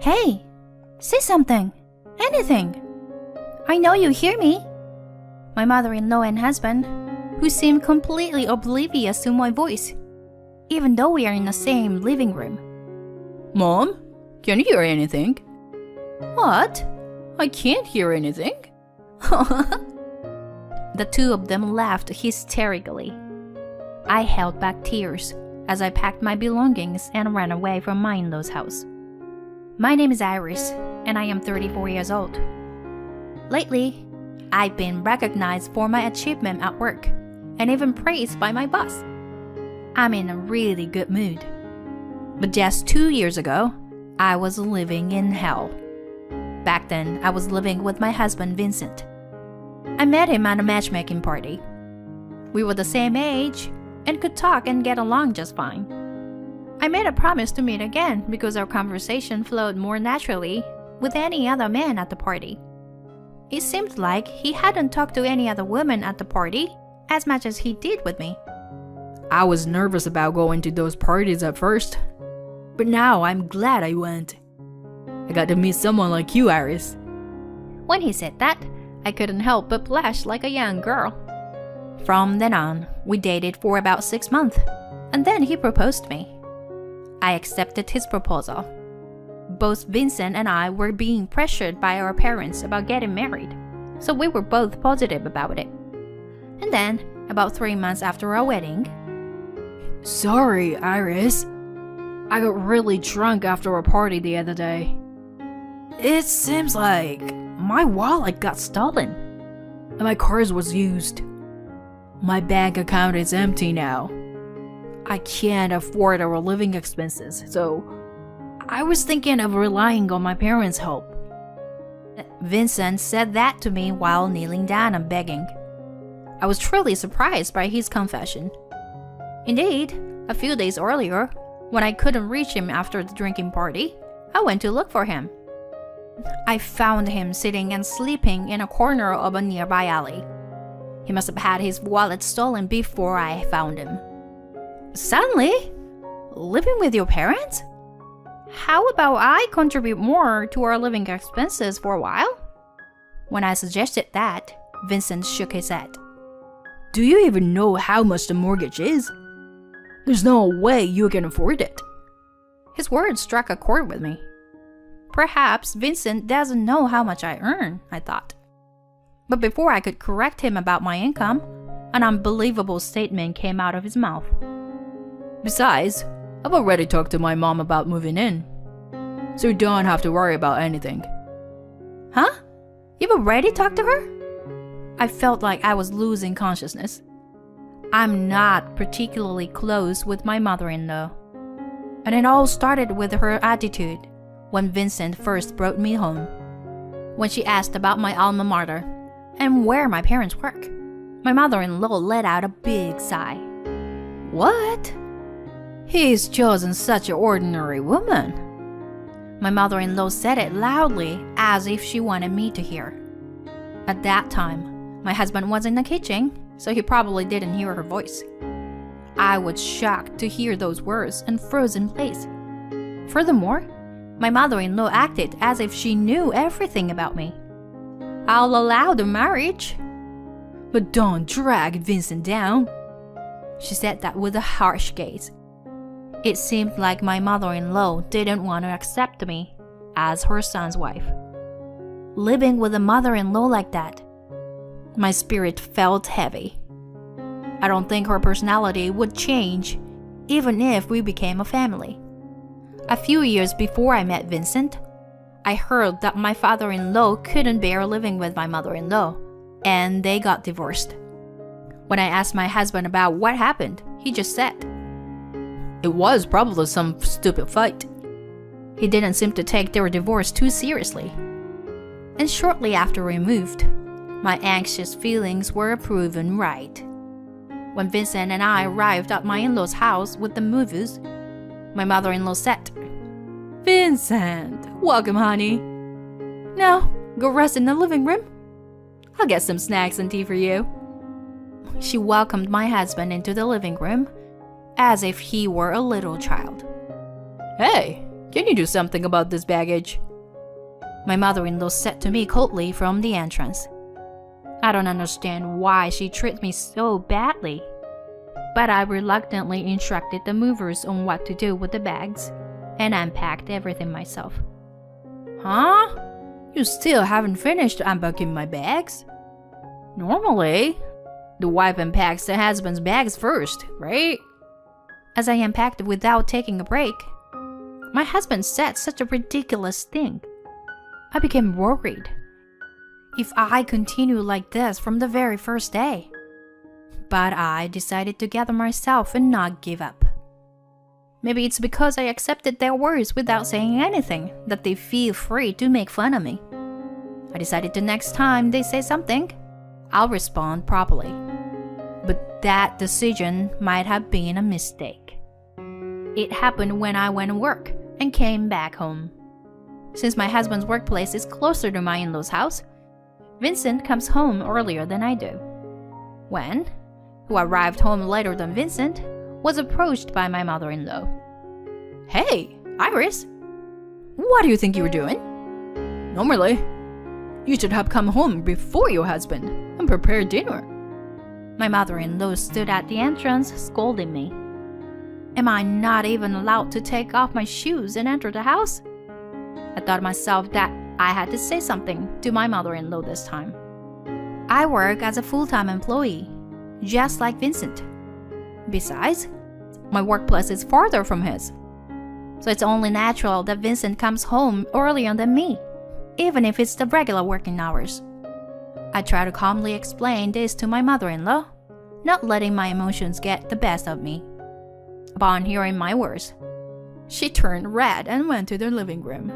Hey, say something. Anything. I know you hear me. My mother-in-law and husband, who seem completely oblivious to my voice, even though we are in the same living room. Mom, can you hear anything? What? I can't hear anything. The two of them laughed hysterically. I held back tears as I packed my belongings and ran away from my in-law's house. My name is Iris, and I am 34 years old. Lately, I've been recognized for my achievement at work and even praised by my boss. I'm in a really good mood. But just 2 years ago, I was living in hell. Back then, I was living with my husband, Vincent. I met him at a matchmaking party. We were the same age and could talk and get along just fine. I made a promise to meet again because our conversation flowed more naturally with any other man at the party. It seemed like he hadn't talked to any other woman at the party as much as he did with me. I was nervous about going to those parties at first, but now I'm glad I went. I got to meet someone like you, Iris. When he said that, I couldn't help but blush like a young girl. From then on, we dated for about 6 months, and then he proposed to me. I accepted his proposal. Both Vincent and I were being pressured by our parents about getting married, so we were both positive about it. And then, about 3 months after our wedding... Sorry, Iris. I got really drunk after a party the other day. It seems like my wallet got stolen, and my card was used. My bank account is empty now. I can't afford our living expenses, so I was thinking of relying on my parents' help. Vincent said that to me while kneeling down and begging. I was truly surprised by his confession. Indeed, a few days earlier, when I couldn't reach him after the drinking party, I went to look for him. I found him sitting and sleeping in a corner of a nearby alley. He must have had his wallet stolen before I found him. Suddenly? Living with your parents? How about I contribute more to our living expenses for a while? When I suggested that, Vincent shook his head. Do you even know how much the mortgage is? There's no way you can afford it. His words struck a chord with me. Perhaps Vincent doesn't know how much I earn, I thought. But before I could correct him about my income, an unbelievable statement came out of his mouth. Besides, I've already talked to my mom about moving in, so you don't have to worry about anything. Huh? You've already talked to her? I felt like I was losing consciousness. I'm not particularly close with my mother-in-law. And it all started with her attitude when Vincent first brought me home. When she asked about my alma mater and where my parents work, my mother-in-law let out a big sigh. What? He's chosen such an ordinary woman. My mother-in-law said it loudly as if she wanted me to hear. At that time, my husband was in the kitchen, so he probably didn't hear her voice. I was shocked to hear those words and froze in place. Furthermore, my mother-in-law acted as if she knew everything about me. I'll allow the marriage, but don't drag Vincent down. She said that with a harsh gaze. It seemed like my mother-in-law didn't want to accept me as her son's wife. Living with a mother-in-law like that, my spirit felt heavy. I don't think her personality would change even if we became a family. A few years before I met Vincent, I heard that my father-in-law couldn't bear living with my mother-in-law, and they got divorced. When I asked my husband about what happened, he just said, It was probably some stupid fight. He didn't seem to take their divorce too seriously. And shortly after we moved, my anxious feelings were proven right. When Vincent and I arrived at my in-laws' house with the movers, my mother-in-law said, Vincent, welcome, honey. Now, go rest in the living room. I'll get some snacks and tea for you. She welcomed my husband into the living room as if he were a little child. Hey, Can you do something about this baggage? My mother-in-law said to me coldly from the entrance. I don't understand why she treats me so badly, but I reluctantly instructed the movers on what to do with the bags and unpacked everything myself. Huh? You still haven't finished unpacking my bags? Normally, the wife unpacks the husband's bags first, right? As I unpacked without taking a break, my husband said such a ridiculous thing. I became worried if I continue like this from the very first day. But I decided to gather myself and not give up. Maybe it's because I accepted their words without saying anything that they feel free to make fun of me. I decided the next time they say something, I'll respond properly. But that decision might have been a mistake. It happened when I went to work and came back home. Since my husband's workplace is closer to my in-laws' house, Vincent comes home earlier than I do. When, who arrived home later than Vincent, was approached by my mother-in-law. Hey, Iris! What do you think you were doing? Normally, you should have come home before your husband and prepared dinner. My mother-in-law stood at the entrance scolding me. Am I not even allowed to take off my shoes and enter the house? I thought to myself that I had to say something to my mother-in-law this time. I work as a full-time employee, just like Vincent. Besides, my workplace is farther from his. So it's only natural that Vincent comes home earlier than me, even if it's the regular working hours. I try to calmly explain this to my mother-in-law, not letting my emotions get the best of me. Upon hearing my words, she turned red and went to the living room.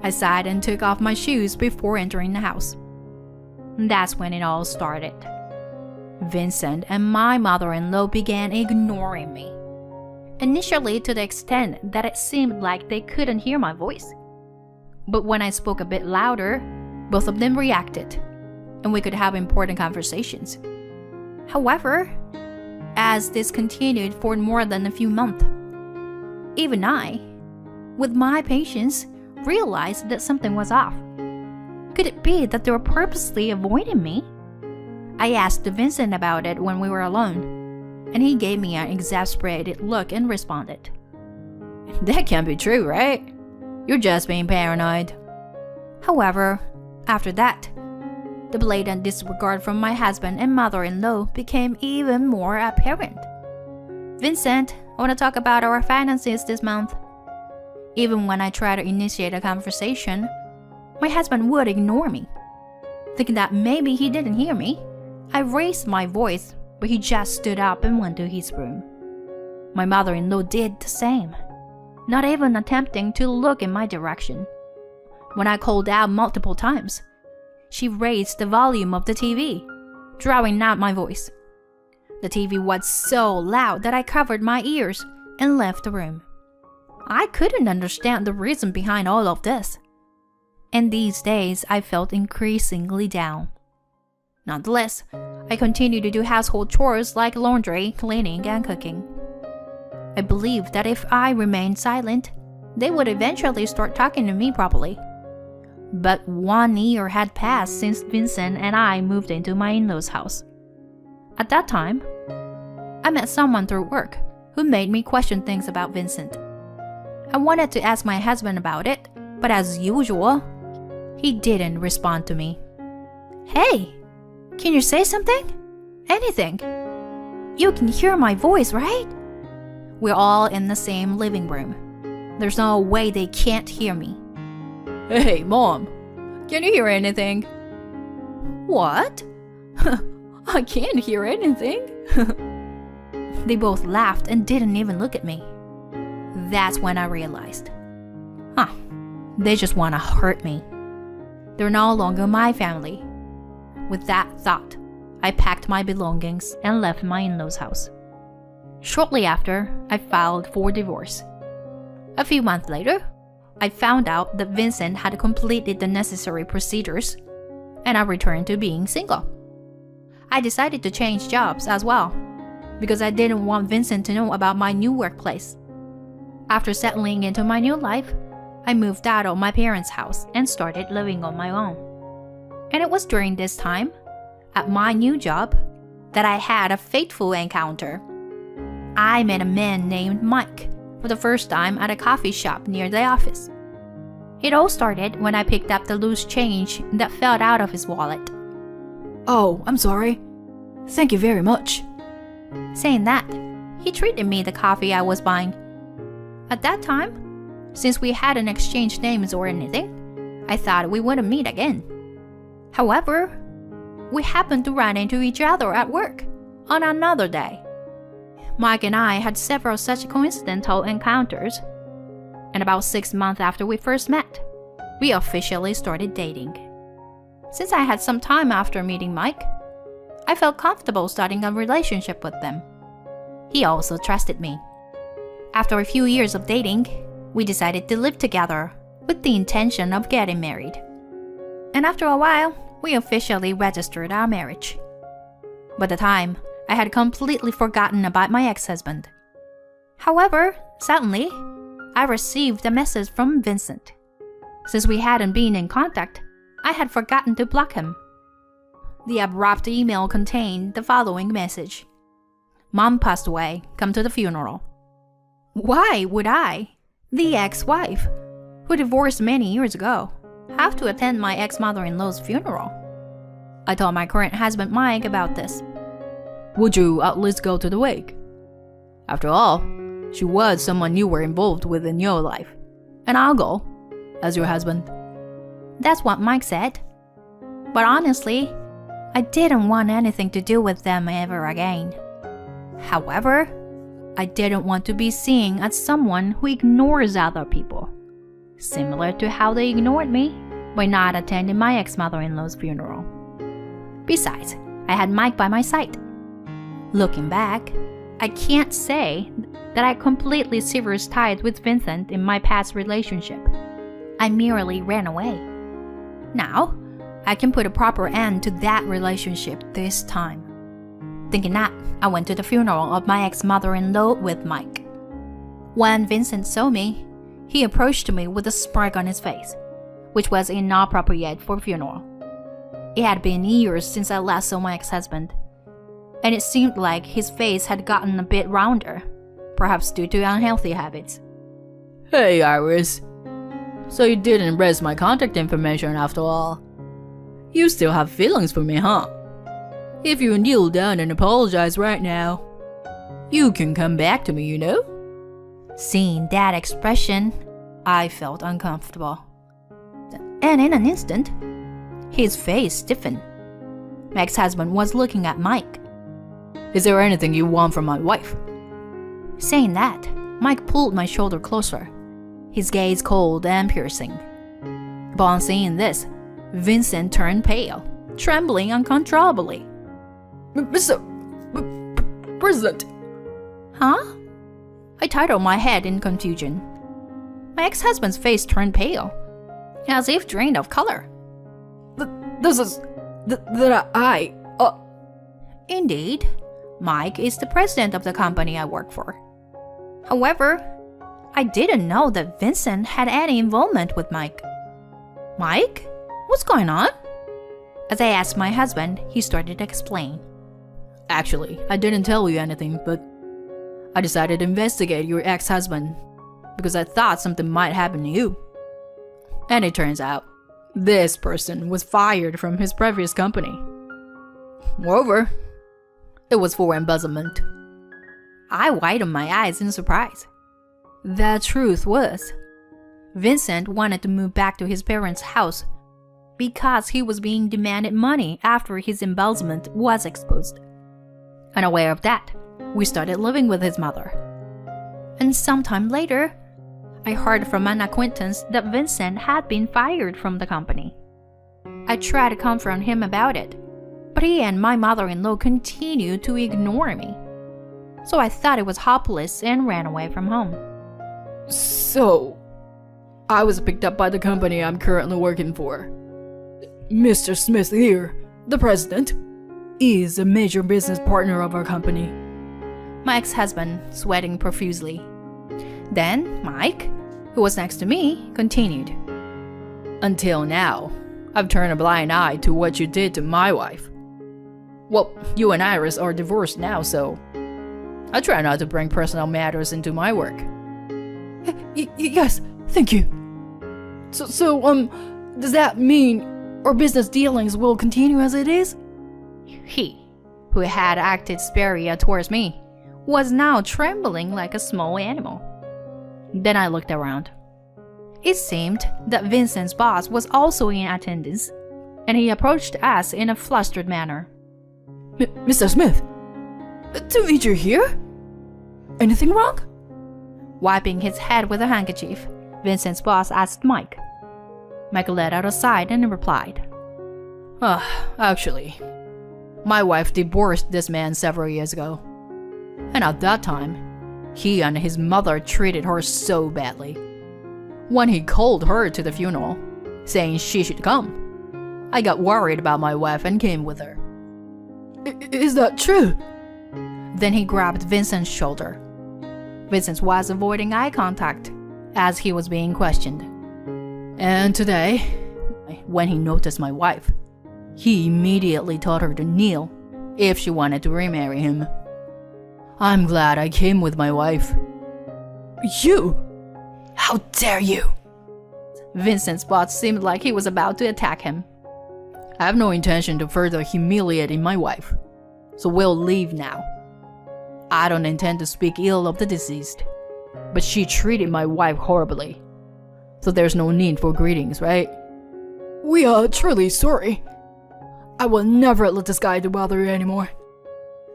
I sighed and took off my shoes before entering the house. That's when it all started. Vincent and my mother-in-law began ignoring me. Initially to the extent that it seemed like they couldn't hear my voice. But when I spoke a bit louder, both of them reacted, and we could have important conversations. However, as this continued for more than a few months, even I, with my patience, realized that something was off. Could it be that they were purposely avoiding me? I asked Vincent about it when we were alone, and he gave me an exasperated look and responded, That can't be true, right? You're just being paranoid. However, after that, the blatant disregard from my husband and mother-in-law became even more apparent. Vincent, I want to talk about our finances this month. Even when I try to initiate a conversation, my husband would ignore me. Thinking that maybe he didn't hear me, I raised my voice, but he just stood up and went to his room. My mother-in-law did the same, not even attempting to look in my direction. When I called out multiple times, she raised the volume of the TV, drowning out my voice. The TV was so loud that I covered my ears and left the room. I couldn't understand the reason behind all of this. And these days I felt increasingly down. Nonetheless, I continued to do household chores like laundry, cleaning, and cooking. I believed that if I remained silent, they would eventually start talking to me properly. But 1 year had passed since Vincent and I moved into my in-laws' house. At that time, I met someone through work who made me question things about Vincent. I wanted to ask my husband about it, but as usual, he didn't respond to me. Hey, can you say something? Anything? You can hear my voice, right? We're all in the same living room. There's no way they can't hear me. Hey, Mom, can you hear anything? What? I can't hear anything. They both laughed and didn't even look at me. That's when I realized, they just want to hurt me. They're no longer my family. With that thought, I packed my belongings and left my in-laws' house. Shortly after, I filed for divorce. A few months later, I found out that Vincent had completed the necessary procedures, and I returned to being single. I decided to change jobs as well, because I didn't want Vincent to know about my new workplace. After settling into my new life, I moved out of my parents' house and started living on my own. And it was during this time, at my new job, that I had a fateful encounter. I met a man named Mike for the first time at a coffee shop near the office. It all started when I picked up the loose change that fell out of his wallet. Oh, I'm sorry. Thank you very much. Saying that, he treated me the coffee I was buying. At that time, since we hadn't exchanged names or anything, I thought we wouldn't meet again. However, we happened to run into each other at work on another day. Mike and I had several such coincidental encounters, and about 6 months after we first met, we officially started dating. Since I had some time after meeting Mike, I felt comfortable starting a relationship with them. He also trusted me. After a few years of dating, we decided to live together with the intention of getting married. And after a while, we officially registered our marriage. By the time, I had completely forgotten about my ex-husband. However, suddenly, I received a message from Vincent. Since we hadn't been in contact, I had forgotten to block him. The abrupt email contained the following message. Mom passed away. Come to the funeral. Why would I, the ex-wife, who divorced many years ago, have to attend my ex-mother-in-law's funeral? I told my current husband Mike about this. Would you at least go to the wake? After all, she was someone you were involved with in your life, and I'll go, as your husband. That's what Mike said. But honestly, I didn't want anything to do with them ever again. However, I didn't want to be seen as someone who ignores other people, similar to how they ignored me by not attending my ex-mother-in-law's funeral. Besides, I had Mike by my side. Looking back, I can't say that I completely severed ties with Vincent in my past relationship. I merely ran away. Now, I can put a proper end to that relationship this time. Thinking that, I went to the funeral of my ex-mother-in-law with Mike. When Vincent saw me, he approached me with a smirk on his face, which was inappropriate for a funeral. It had been years since I last saw my ex-husband, and it seemed like his face had gotten a bit rounder, perhaps due to unhealthy habits. Hey, Iris. So you didn't erase my contact information after all. You still have feelings for me, huh? If you kneel down and apologize right now, you can come back to me, you know? Seeing that expression, I felt uncomfortable. And in an instant, his face stiffened. My ex-husband was looking at Mike. Is there anything you want from my wife? Saying that, Mike pulled my shoulder closer, his gaze cold and piercing. Upon seeing this, Vincent turned pale, trembling uncontrollably. Mr. President. Huh? I titled my head in confusion. My ex-husband's face turned pale, as if drained of color. This is... Indeed, Mike is the president of the company I work for. However, I didn't know that Vincent had any involvement with Mike. Mike? What's going on? As I asked my husband, he started to explain. Actually, I didn't tell you anything, but I decided to investigate your ex-husband because I thought something might happen to you. And it turns out, this person was fired from his previous company. Moreover, it was for embezzlement. I widened my eyes in surprise. The truth was, Vincent wanted to move back to his parents' house because he was being demanded money after his embezzlement was exposed. Unaware of that, we started living with his mother. And sometime later, I heard from an acquaintance that Vincent had been fired from the company. I tried to confront him about it, but he and my mother-in-law continued to ignore me. So I thought it was hopeless and ran away from home. So, I was picked up by the company I'm currently working for. Mr. Smith here, the president, is a major business partner of our company. My ex-husband, sweating profusely. Then Mike, who was next to me, continued. Until now, I've turned a blind eye to what you did to my wife. Well, you and Iris are divorced now, so I try not to bring personal matters into my work. Yes, thank you. So, does that mean our business dealings will continue as it is? He, who had acted superior towards me, was now trembling like a small animal. Then I looked around. It seemed that Vincent's boss was also in attendance, and he approached us in a flustered manner. Mr. Smith, to meet you here? Anything wrong? Wiping his head with a handkerchief, Vincent's boss asked Mike. Mike let out a sigh and replied. Actually, my wife divorced this man several years ago. And at that time, he and his mother treated her so badly. When he called her to the funeral, saying she should come, I got worried about my wife and came with her. Is that true? Then he grabbed Vincent's shoulder. Vincent was avoiding eye contact as he was being questioned. And today, when he noticed my wife, he immediately told her to kneel if she wanted to remarry him. I'm glad I came with my wife. You? How dare you? Vincent's boss seemed like he was about to attack him. I have no intention to further humiliating my wife, so we'll leave now. I don't intend to speak ill of the deceased, but she treated my wife horribly, so there's no need for greetings, right? We are truly sorry. I will never let this guy bother you anymore.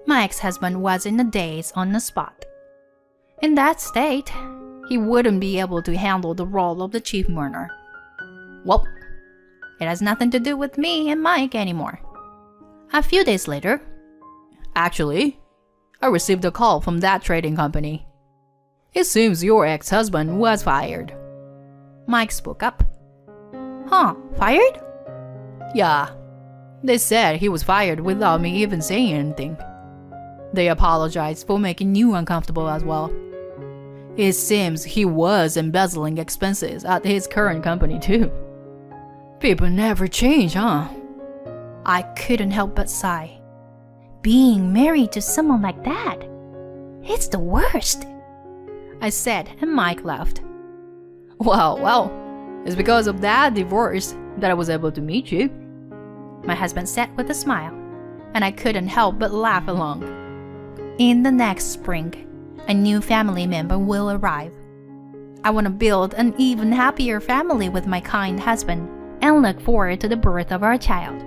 My ex-husband was in a daze on the spot. In that state, he wouldn't be able to handle the role of the chief mourner. Well, it has nothing to do with me and Mike anymore. A few days later, actually, I received a call from that trading company. It seems your ex-husband was fired. Mike spoke up. Huh, fired? Yeah. They said he was fired without me even saying anything. They apologized for making you uncomfortable as well. It seems he was embezzling expenses at his current company too. People never change, huh? I couldn't help but sigh. Being married to someone like that, it's the worst, I said, and Mike laughed. Well, it's because of that divorce that I was able to meet you. My husband said with a smile, and I couldn't help but laugh along. In the next spring, a new family member will arrive. I want to build an even happier family with my kind husband and look forward to the birth of our child.